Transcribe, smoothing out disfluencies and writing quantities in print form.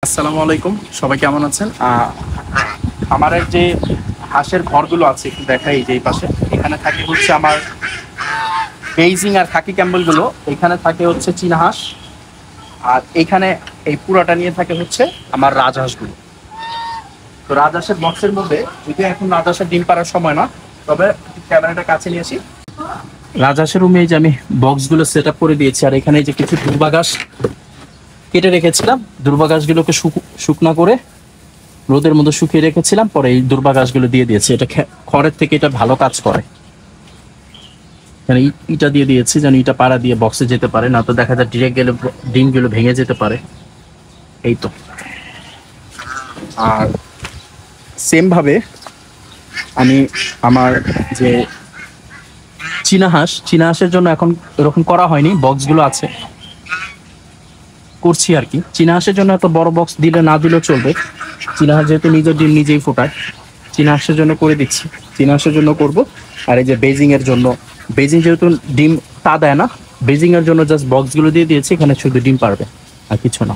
আসসালামু আলাইকুম, সবাই কেমন আছেন? আমার যে হাঁসের ঘরগুলো আছে একটু দেখাই, যে এই পাশে এখানে থাকে হচ্ছে আমার বেইজিং আর খাকি ক্যাম্বেলগুলো, এখানে থাকে হচ্ছে চীনা হাঁস, আর এখানে এই পুরাটা নিয়ে থাকে হচ্ছে আমার রাজহাঁসগুলো। তো রাজহাঁসের বক্সের মধ্যে, যদি এখন রাজহাঁসের ডিম পাড়ার সময় না, তবে ক্যামেরাটা কাছে নিয়ে আসি। রাজহাঁসের রুমে এই যে আমি বক্সগুলো সেট আপ করে দিয়েছি, আর এখানে এই যে কিছু দুর্বা ঘাস কেটে রেখেছিলাম, দুর্বা ঘাসগুলোকে শুকনা করে রোদের মধ্যে শুকিয়ে রেখেছিলাম, পরে এই দুর্বা ঘাসগুলো দিয়ে দিয়েছি। এটা খড়ের থেকে এটা ভালো কাজ করে। ইটা দিয়ে দিয়েছি যেন ইটা পাড়া দিয়ে বক্সে যেতে পারে, না তো দেখা যায় ডিরেক্ট গেলে ডিমগুলো ভেঙে যেতে পারে। এই তো। আর সেম ভাবে আমি আমার যে চীনা হাঁসের জন্য এখন এরকম করা হয়নি, বক্সগুলো আছে, করছি আর কি। চীনা হাঁসের জন্য এত বড় বক্স দিলে না দিলেও চলবে, চীনা হাঁস যেহেতু নিজের ডিম নিজেই ফোটায়, চীনা হাঁসের জন্য করে দিচ্ছি, চীনা হাঁসের জন্য করব। আর এই যে বেজিং এর জন্য, বেজিং যেহেতু ডিম তা দেয় না, বেজিং এর জন্য জাস্ট বক্সগুলো দিয়ে দিয়েছি, এখানে শুধু ডিম পারবে আর কিছু না।